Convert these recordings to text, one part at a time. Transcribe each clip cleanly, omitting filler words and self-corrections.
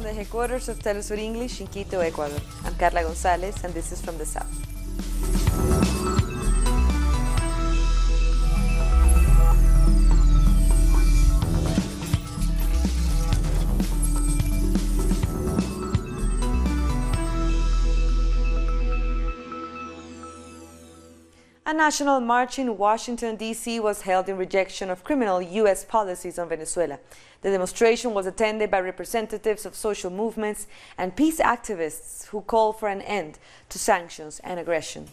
from the headquarters of Telesur English in Quito, Ecuador. I'm Carla Gonzalez, and this is From the South. A national march in Washington, D.C. was held in rejection of criminal U.S. policies on Venezuela. The demonstration was attended by representatives of social movements and peace activists who call for an end to sanctions and aggression.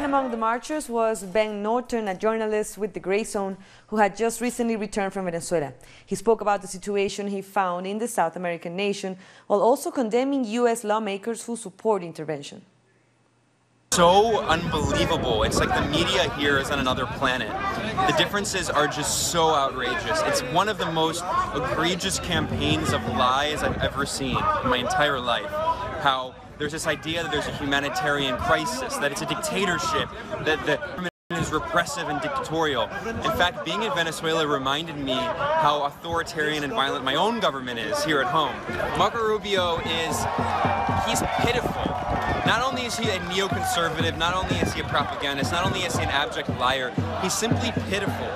Among the marchers was Ben Norton, a journalist with the Gray Zone who had just recently returned from Venezuela. He spoke about the situation he found in the South American nation while also condemning U.S. lawmakers who support intervention. So unbelievable. It's like the media here is on another planet. The differences are just so outrageous. It's one of the most egregious campaigns of lies I've ever seen in my entire life. How there's this idea that there's a humanitarian crisis, that it's a dictatorship, that the government is repressive and dictatorial. In fact, being in Venezuela reminded me how authoritarian and violent my own government is here at home. Marco Rubio he's pitiful. Not only is he a neoconservative, not only is he a propagandist, not only is he an abject liar, he's simply pitiful.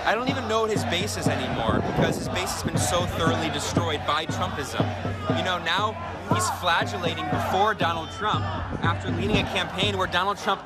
I don't even know what his base is anymore because his base has been so thoroughly destroyed by Trumpism. You know, now he's flagellating before Donald Trump after leading a campaign where Donald Trump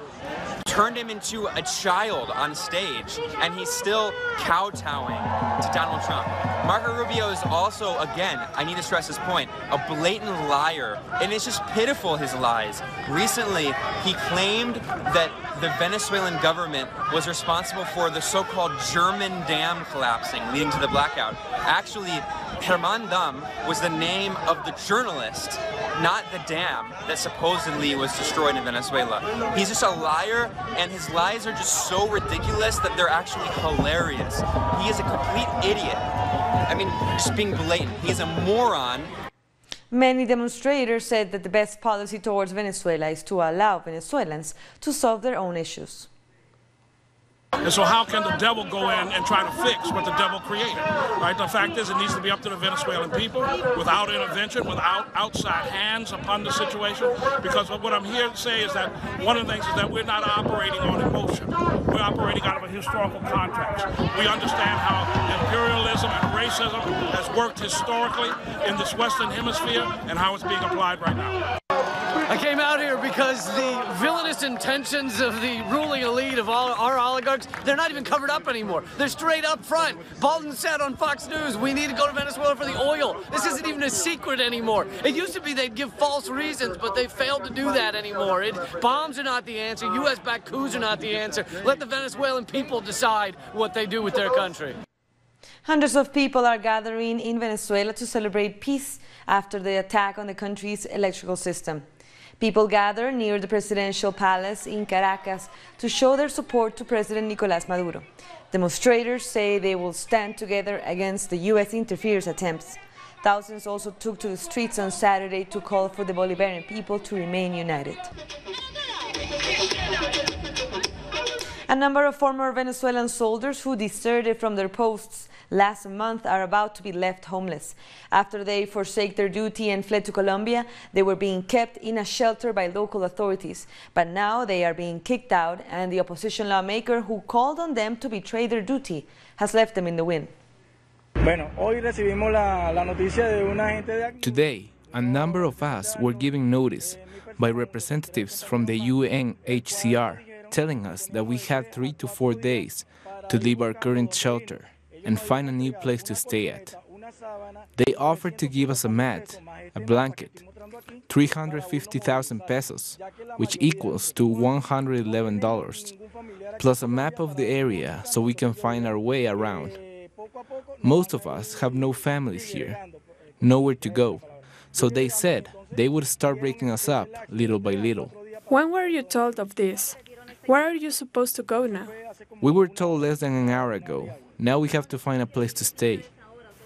turned him into a child on stage, and he's still kowtowing to Donald Trump. Marco Rubio is also, again, I need to stress this point, a blatant liar, and it's just pitiful, his lies. Recently, he claimed that the Venezuelan government was responsible for the so-called German dam collapsing, leading to the blackout. Actually, Herman Dam was the name of the journalist, not the dam that supposedly was destroyed in Venezuela. He's just a liar, and his lies are just so ridiculous that they're actually hilarious. He is a complete idiot. I mean, just being blatant. He is a moron. Many demonstrators said that the best policy towards Venezuela is to allow Venezuelans to solve their own issues. And so how can the devil go in and try to fix what the devil created, right? The fact is it needs to be up to the Venezuelan people without intervention, without outside hands upon the situation, because what I'm here to say is that one of the things is that we're not operating on emotion. We're operating out of a historical context. We understand how imperialism and racism has worked historically in this Western Hemisphere and how it's being applied right now. I came out here because the villainous intentions of the ruling elite of all our oligarchs, they're not even covered up anymore. They're straight up front. Baldwin said on Fox News, we need to go to Venezuela for the oil. This isn't even a secret anymore. It used to be they'd give false reasons, but they failed to do that anymore. Bombs are not the answer. U.S.-backed coups are not the answer. Let the Venezuelan people decide what they do with their country. Hundreds of people are gathering in Venezuela to celebrate peace after the attack on the country's electrical system. People gather near the presidential palace in Caracas to show their support to President Nicolás Maduro. Demonstrators say they will stand together against the U.S. interference attempts. Thousands also took to the streets on Saturday to call for the Bolivarian people to remain united. A number of former Venezuelan soldiers who deserted from their posts last month are about to be left homeless. After they forsake their duty and fled to Colombia, they were being kept in a shelter by local authorities. But now they are being kicked out, and the opposition lawmaker who called on them to betray their duty has left them in the wind. Today, a number of us were given notice by representatives from the UNHCR telling us that we had 3 to 4 days to leave our current shelter and find a new place to stay at. They offered to give us a mat, a blanket, 350,000 pesos, which equals to $111, plus a map of the area so we can find our way around. Most of us have no families here, nowhere to go, so they said they would start breaking us up little by little. When were you told of this? Where are you supposed to go now? We were told less than an hour ago. Now we have to find a place to stay.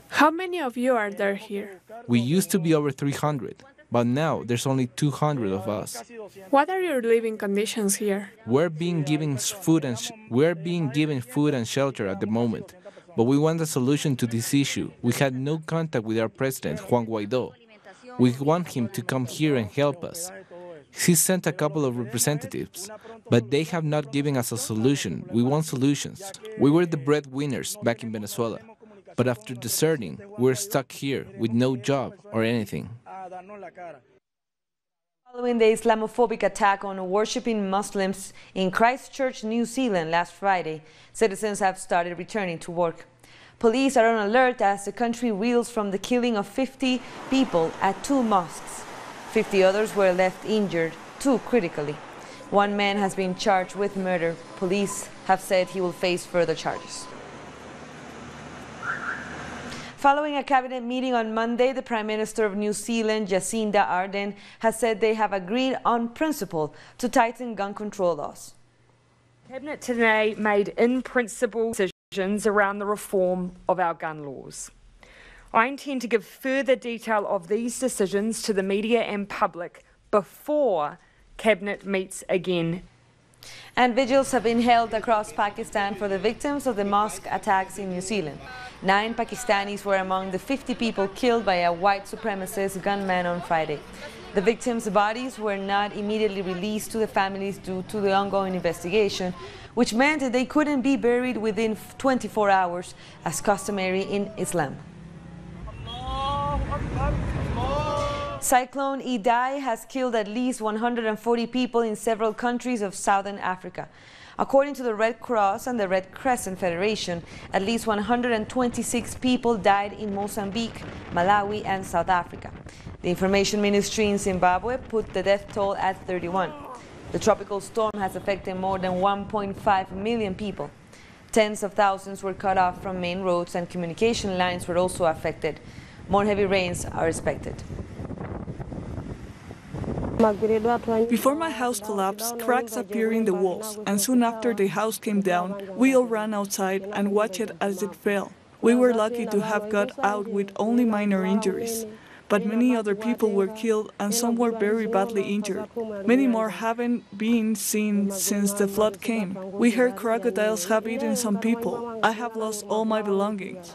How many of you are there here? We used to be over 300, but now there's only 200 of us. What are your living conditions here? We're being given food and shelter at the moment, but we want a solution to this issue. We had no contact with our president, Juan Guaidó. We want him to come here and help us. He sent a couple of representatives, but they have not given us a solution. We want solutions. We were the breadwinners back in Venezuela, but after deserting, we're stuck here with no job or anything. Following the Islamophobic attack on worshipping Muslims in Christchurch, New Zealand last Friday, citizens have started returning to work. Police are on alert as the country reels from the killing of 50 people at 2 mosques. 50 others were left injured, 2 critically. 1 man has been charged with murder. Police have said he will face further charges. Following a cabinet meeting on Monday, the Prime Minister of New Zealand, Jacinda Ardern, has said they have agreed on principle to tighten gun control laws. Cabinet today made in-principle decisions around the reform of our gun laws. I intend to give further detail of these decisions to the media and public before Cabinet meets again. And vigils have been held across Pakistan for the victims of the mosque attacks in New Zealand. 9 Pakistanis were among the 50 people killed by a white supremacist gunman on Friday. The victims' bodies were not immediately released to the families due to the ongoing investigation, which meant that they couldn't be buried within 24 hours, as customary in Islam. Cyclone Idai has killed at least 140 people in several countries of southern Africa. According to the Red Cross and the Red Crescent Federation, at least 126 people died in Mozambique, Malawi and South Africa. The Information Ministry in Zimbabwe put the death toll at 31. The tropical storm has affected more than 1.5 million people. Tens of thousands were cut off from main roads and communication lines were also affected. More heavy rains are expected. Before my house collapsed, cracks appeared in the walls, and soon after the house came down, we all ran outside and watched it as it fell. We were lucky to have got out with only minor injuries, but many other people were killed and some were very badly injured. Many more haven't been seen since the flood came. We heard crocodiles have eaten some people. I have lost all my belongings.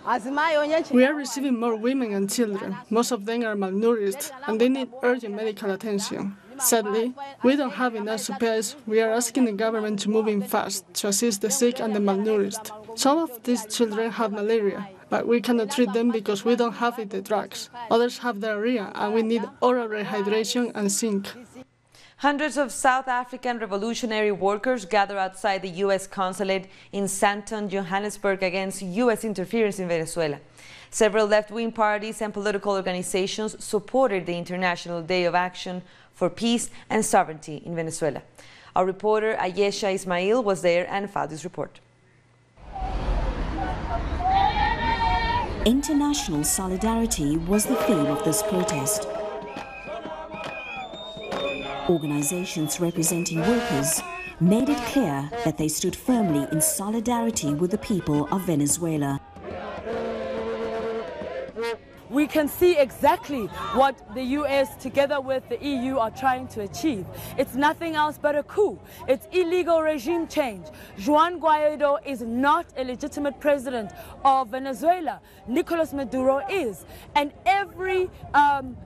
We are receiving more women and children. Most of them are malnourished and they need urgent medical attention. Sadly, we don't have enough supplies. We are asking the government to move in fast to assist the sick and the malnourished. Some of these children have malaria, but we cannot treat them because we don't have the drugs. Others have diarrhea and we need oral rehydration and zinc. Hundreds of South African revolutionary workers gather outside the U.S. consulate in Sandton, Johannesburg against U.S. interference in Venezuela. Several left-wing parties and political organizations supported the International Day of Action for Peace and Sovereignty in Venezuela. Our reporter Ayesha Ismail was there and filed this report. International solidarity was the theme of this protest. Organizations representing workers made it clear that they stood firmly in solidarity with the people of Venezuela. We can see exactly what the US together with the EU are trying to achieve. It's nothing else but a coup. It's illegal regime change. Juan Guaidó is not a legitimate president of Venezuela. Nicolas Maduro is. And every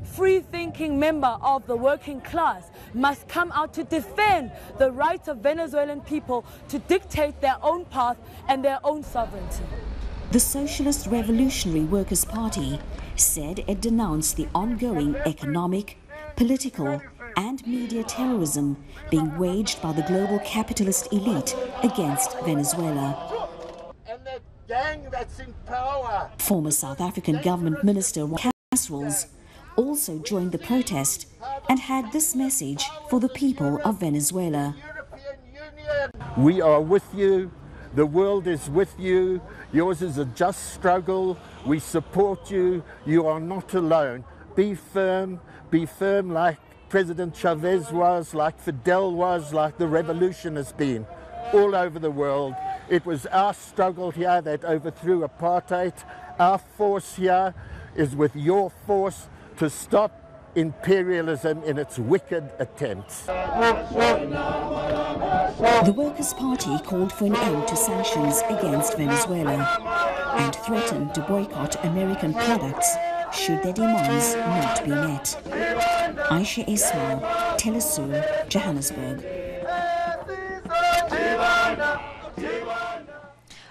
free-thinking member of the working class must come out to defend the rights of Venezuelan people to dictate their own path and their own sovereignty. The Socialist Revolutionary Workers' Party said it denounced the ongoing economic, political and media terrorism being waged by the global capitalist elite against Venezuela. And the gang that's in power. Former South African government minister Casserols also joined the protest and had this message for the people of Venezuela. We are with you. The world is with you. Yours is a just struggle. We support you. You are not alone. Be firm like President Chavez was, like Fidel was, like the revolution has been all over the world. It was our struggle here that overthrew apartheid. Our force here is with your force to stop imperialism in its wicked attempts. The Workers' Party called for an end to sanctions against Venezuela and threatened to boycott American products should their demands not be met. Aisha Ismail, Telesur, Johannesburg.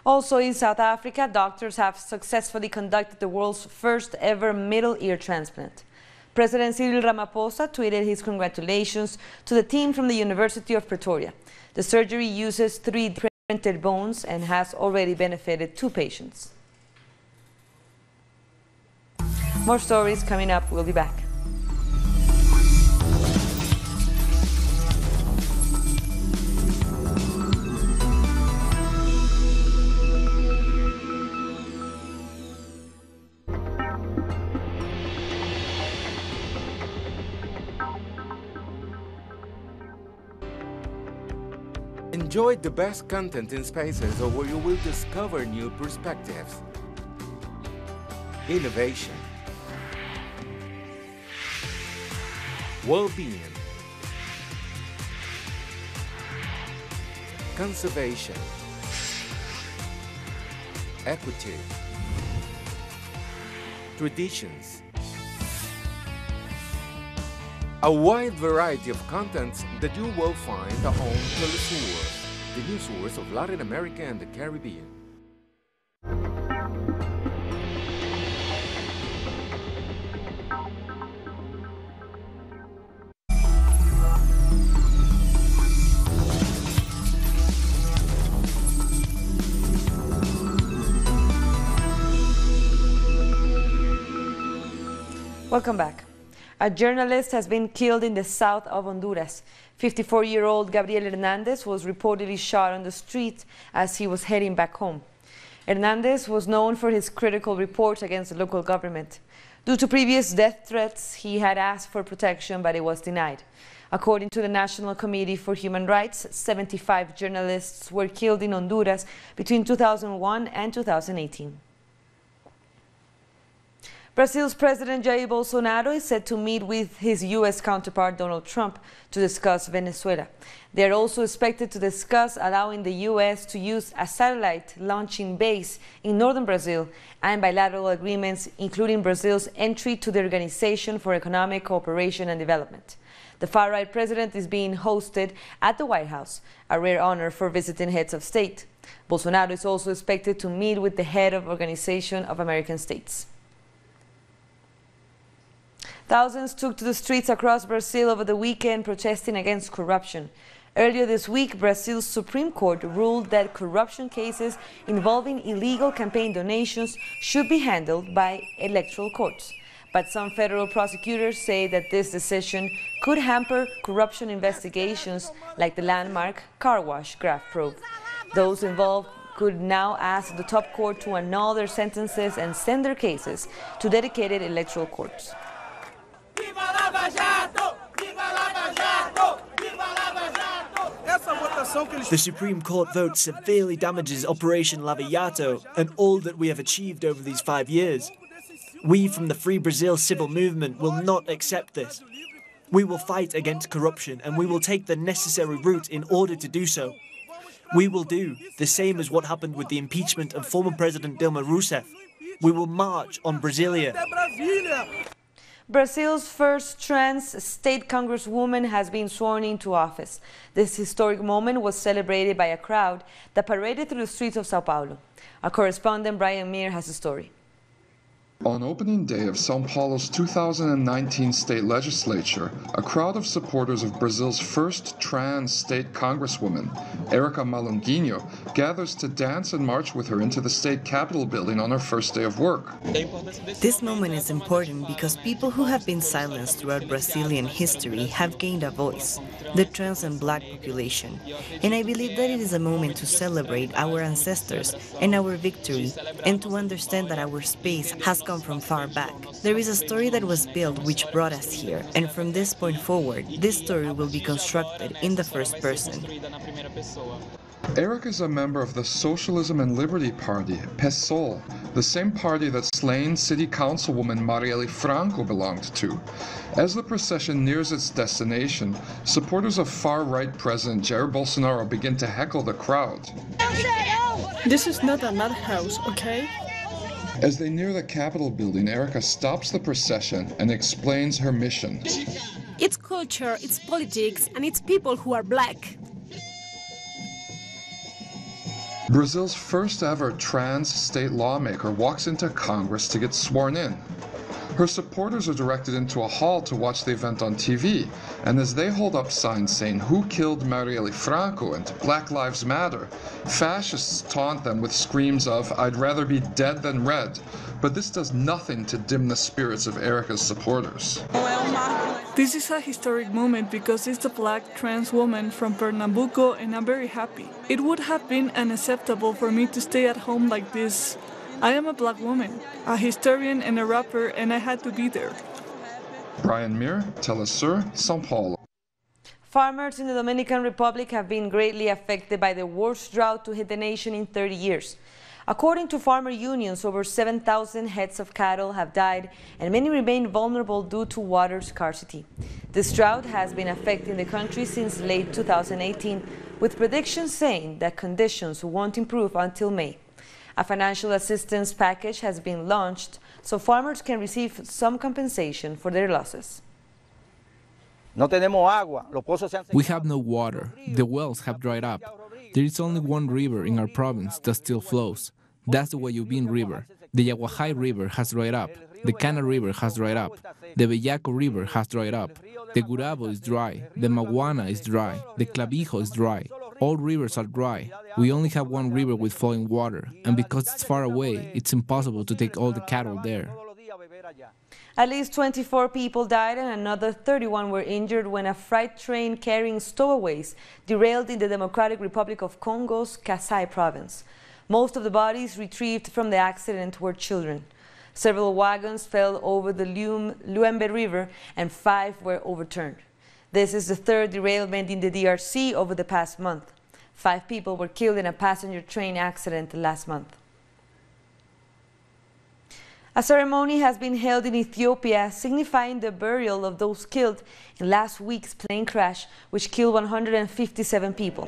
Also in South Africa, doctors have successfully conducted the world's first ever middle ear transplant. President Cyril Ramaphosa tweeted his congratulations to the team from the University of Pretoria. The surgery uses 3D printed bones and has already benefited 2 patients. More stories coming up. We'll be back. Enjoy the best content in spaces where you will discover new perspectives, innovation, well-being, conservation, equity, traditions. A wide variety of contents that you will find on Telesur, the news source of Latin America and the Caribbean. Welcome back. A journalist has been killed in the south of Honduras. 54-year-old Gabriel Hernandez was reportedly shot on the street as he was heading back home. Hernandez was known for his critical reports against the local government. Due to previous death threats, he had asked for protection, but it was denied. According to the National Committee for Human Rights, 75 journalists were killed in Honduras between 2001 and 2018. Brazil's President Jair Bolsonaro is set to meet with his U.S. counterpart Donald Trump to discuss Venezuela. They are also expected to discuss allowing the U.S. to use a satellite launching base in northern Brazil and bilateral agreements, including Brazil's entry to the Organization for Economic Cooperation and Development. The far-right president is being hosted at the White House, a rare honor for visiting heads of state. Bolsonaro is also expected to meet with the head of Organization of American States. Thousands took to the streets across Brazil over the weekend protesting against corruption. Earlier this week, Brazil's Supreme Court ruled that corruption cases involving illegal campaign donations should be handled by electoral courts. But some federal prosecutors say that this decision could hamper corruption investigations like the landmark car wash graft probe. Those involved could now ask the top court to annul their sentences and send their cases to dedicated electoral courts. The Supreme Court vote severely damages Operation Lava Jato and all that we have achieved over these 5 years. We from the Free Brazil civil movement will not accept this. We will fight against corruption and we will take the necessary route in order to do so. We will do the same as what happened with the impeachment of former President Dilma Rousseff. We will march on Brasilia. Brazil's first trans state congresswoman has been sworn into office. This historic moment was celebrated by a crowd that paraded through the streets of Sao Paulo. Our correspondent Brian Meir has the story. On opening day of São Paulo's 2019 state legislature, a crowd of supporters of Brazil's first trans state congresswoman, Erica Malunguinho, gathers to dance and march with her into the state capitol building on her first day of work. This moment is important because people who have been silenced throughout Brazilian history have gained a voice, the trans and black population. And I believe that it is a moment to celebrate our ancestors and our victory, and to understand that our space has come from far back. There is a story that was built which brought us here, and from this point forward, this story will be constructed in the first person. Erica is a member of the Socialism and Liberty Party, PSOL, the same party that slain city councilwoman Marielle Franco belonged to. As the procession nears its destination, supporters of far-right President Jair Bolsonaro begin to heckle the crowd. This is not a madhouse, okay? As they near the Capitol building, Erica stops the procession and explains her mission. It's culture, it's politics, and it's people who are black. Brazil's first ever trans state lawmaker walks into Congress to get sworn in. Her supporters are directed into a hall to watch the event on TV, and as they hold up signs saying "Who killed Marielle Franco?" and "Black Lives Matter," fascists taunt them with screams of "I'd rather be dead than red," but this does nothing to dim the spirits of Erica's supporters. This is a historic moment because it's a black trans woman from Pernambuco, and I'm very happy. It would have been unacceptable for me to stay at home like this. I am a black woman, a historian and a rapper, and I had to be there. Brian Mir, Telesur, São Paulo. Farmers in the Dominican Republic have been greatly affected by the worst drought to hit the nation in 30 years. According to farmer unions, over 7,000 heads of cattle have died and many remain vulnerable due to water scarcity. This drought has been affecting the country since late 2018, with predictions saying that conditions won't improve until May. A financial assistance package has been launched so farmers can receive some compensation for their losses. We have no water. The wells have dried up. There is only one river in our province that still flows. That's the Guayubín River. The Yaguajay River has dried up. The Cana River has dried up. The Bellaco River has dried up. The Gurabo is dry. The Maguana is dry. The Clavijo is dry. All rivers are dry. We only have one river with flowing water, and because it's far away, it's impossible to take all the cattle there. At least 24 people died and another 31 were injured when a freight train carrying stowaways derailed in the Democratic Republic of Congo's Kasai province. Most of the bodies retrieved from the accident were children. Several wagons fell over the Luembe River and 5 were overturned. This is the third derailment in the DRC over the past month. 5 people were killed in a passenger train accident last month. A ceremony has been held in Ethiopia signifying the burial of those killed in last week's plane crash, which killed 157 people.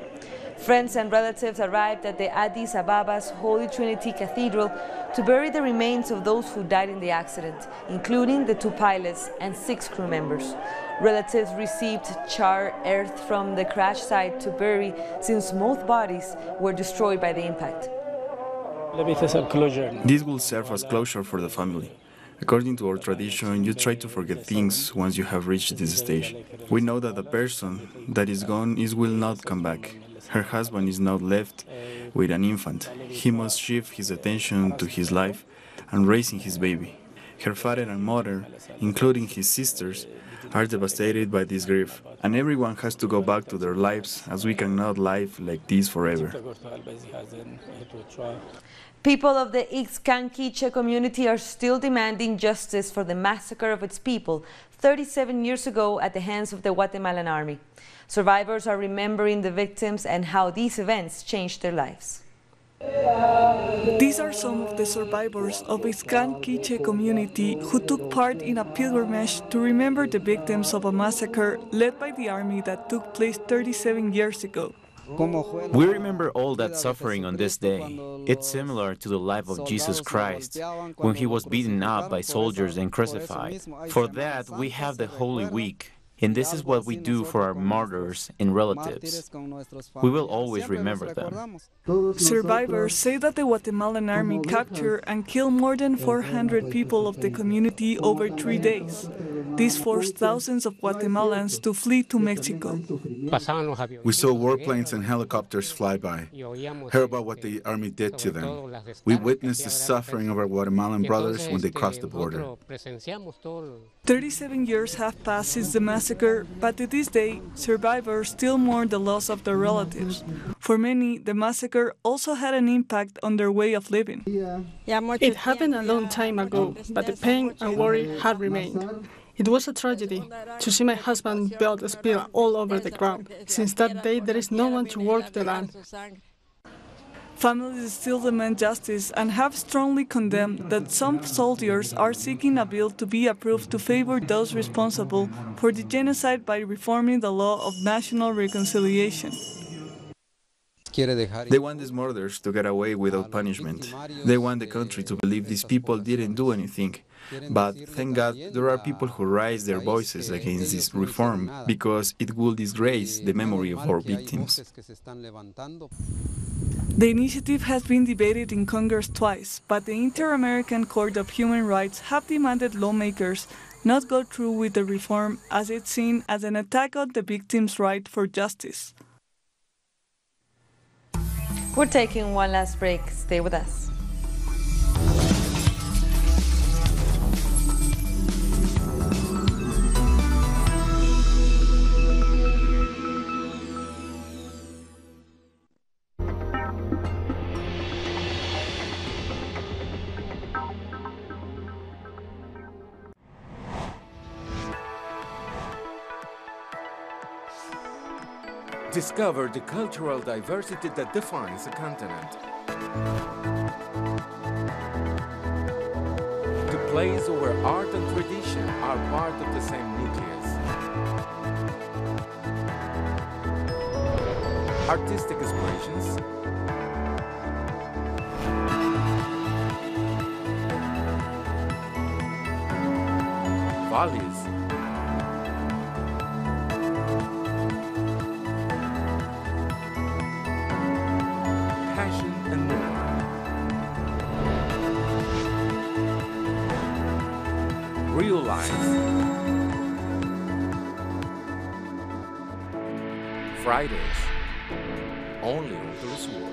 Friends and relatives arrived at the Addis Ababa's Holy Trinity Cathedral to bury the remains of those who died in the accident, including the 2 pilots and 6 crew members. Relatives received charred earth from the crash site to bury, since most bodies were destroyed by the impact. This will serve as closure for the family. According to our tradition, you try to forget things once you have reached this stage. We know that the person that is gone will not come back. Her husband is now left with an infant. He must shift his attention to his life and raising his baby. Her father and mother, including his sisters, are devastated by this grief, and everyone has to go back to their lives, as we cannot live like this forever. People of the Ixcanquiche community are still demanding justice for the massacre of its people 37 years ago at the hands of the Guatemalan army. Survivors are remembering the victims and how these events changed their lives. These are some of the survivors of Ixcanquiche community who took part in a pilgrimage to remember the victims of a massacre led by the army that took place 37 years ago. We remember all that suffering on this day. It's similar to the life of Jesus Christ, when he was beaten up by soldiers and crucified. For that, we have the Holy Week. And this is what we do for our martyrs and relatives. We will always remember them. Survivors say that the Guatemalan army captured and killed more than 400 people of the community over 3 days. This forced thousands of Guatemalans to flee to Mexico. We saw warplanes and helicopters fly by, heard about what the army did to them. We witnessed the suffering of our Guatemalan brothers when they crossed the border. 37 years have passed since the massacre, but to this day, survivors still mourn the loss of their relatives. For many, the massacre also had an impact on their way of living. It happened a long time ago, but the pain and worry had remained. It was a tragedy to see my husband blood spill all over the ground. Since that day, there is no one to work the land. Families still demand justice and have strongly condemned that some soldiers are seeking a bill to be approved to favor those responsible for the genocide by reforming the law of national reconciliation. They want these murders to get away without punishment. They want the country to believe these people didn't do anything. But thank God there are people who raise their voices against this reform because it will disgrace the memory of our victims. The initiative has been debated in Congress twice, but the Inter-American Court of Human Rights have demanded lawmakers not go through with the reform as it's seen as an attack on the victims' right for justice. We're taking one last break. Stay with us. Discover the cultural diversity that defines a continent. The place where art and tradition are part of the same nucleus. Artistic explorations, values, real life. Fridays, only on this world.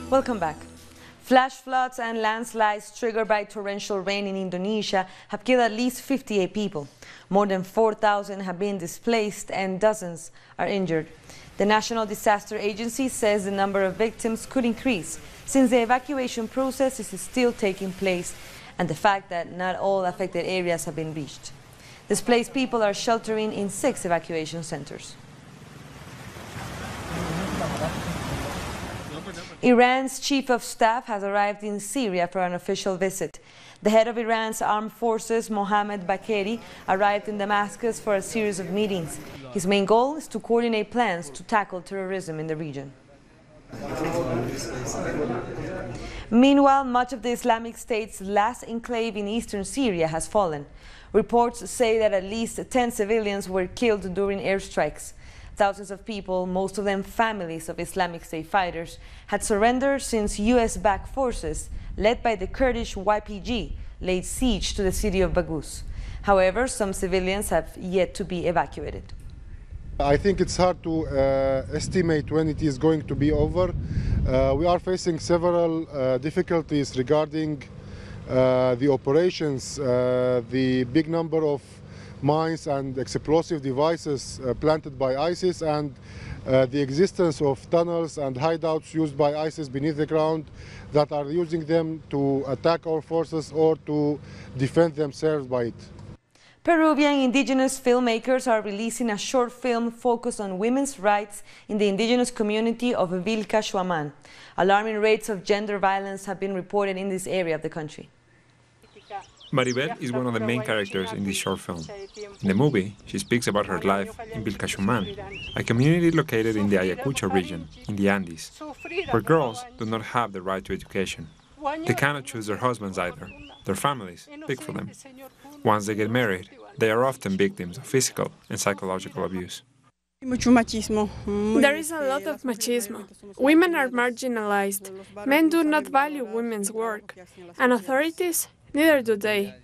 Welcome back. Flash floods and landslides triggered by torrential rain in Indonesia have killed at least 58 people. More than 4,000 have been displaced and dozens are injured. The National Disaster Agency says the number of victims could increase since the evacuation process is still taking place and the fact that not all affected areas have been reached. Displaced people are sheltering in 6 evacuation centers. Iran's chief of staff has arrived in Syria for an official visit. The head of Iran's armed forces, Mohammad Bagheri, arrived in Damascus for a series of meetings. His main goal is to coordinate plans to tackle terrorism in the region. Meanwhile, much of the Islamic State's last enclave in eastern Syria has fallen. Reports say that at least 10 civilians were killed during airstrikes. Thousands of people, most of them families of Islamic State fighters, had surrendered since US-backed forces, led by the Kurdish YPG, laid siege to the city of Baghouz. However, some civilians have yet to be evacuated. I think it's hard to estimate when it is going to be over. We are facing several difficulties regarding the operations, the big number of mines and explosive devices planted by ISIS, and the existence of tunnels and hideouts used by ISIS beneath the ground that are using them to attack our forces or to defend themselves by it. Peruvian indigenous filmmakers are releasing a short film focused on women's rights in the indigenous community of Vilcashuaman. Alarming rates of gender violence have been reported in this area of the country. Maribel is one of the main characters in this short film. In the movie, she speaks about her life in Vilcashuaman, a community located in the Ayacucho region, in the Andes, where girls do not have the right to education. They cannot choose their husbands either. Their families pick for them. Once they get married, they are often victims of physical and psychological abuse. There is a lot of machismo. Women are marginalized. Men do not value women's work. And authorities, neither do they.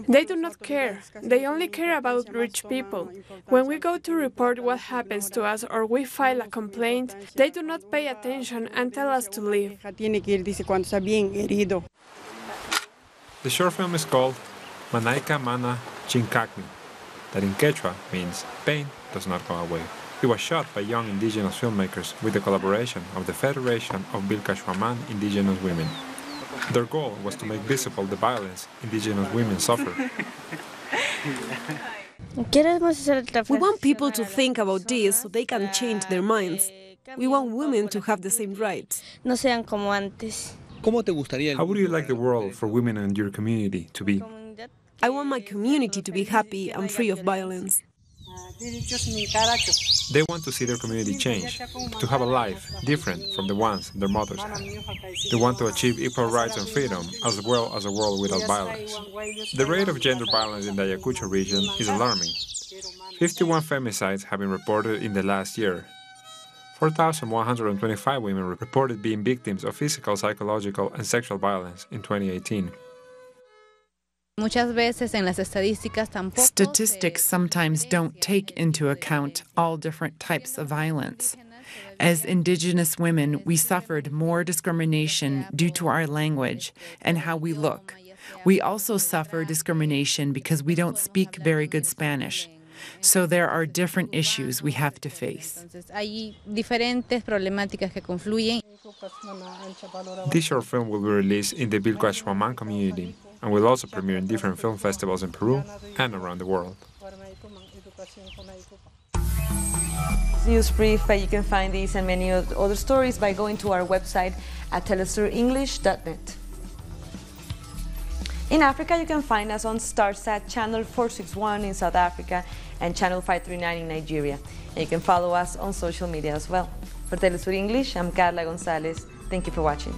They do not care. They only care about rich people. When we go to report what happens to us or we file a complaint, they do not pay attention and tell us to leave. The short film is called Manaika Mana Chinkakmi, that in Quechua means pain does not go away. It was shot by young indigenous filmmakers with the collaboration of the Federation of Vilcashuaman Indigenous Women. Their goal was to make visible the violence indigenous women suffer. We want people to think about this so they can change their minds. We want women to have the same rights. How would you like the world for women in your community to be? I want my community to be happy and free of violence. They want to see their community change, to have a life different from the ones their mothers had. They want to achieve equal rights and freedom, as well as a world without violence. The rate of gender violence in the Ayacucho region is alarming. 51 femicides have been reported in the last year. 4,125 women reported being victims of physical, psychological, and sexual violence in 2018. Statistics sometimes don't take into account all different types of violence. As indigenous women, we suffered more discrimination due to our language and how we look. We also suffer discrimination because we don't speak very good Spanish. So there are different issues we have to face. This short film will be released in the Vilcashuaman community and will also premiere in different film festivals in Peru and around the world. News brief, you can find these and many other stories by going to our website at telesurenglish.net. In Africa, you can find us on Starsat channel 461 in South Africa and channel 539 in Nigeria. And you can follow us on social media as well. For Telesur English, I'm Carla Gonzalez. Thank you for watching.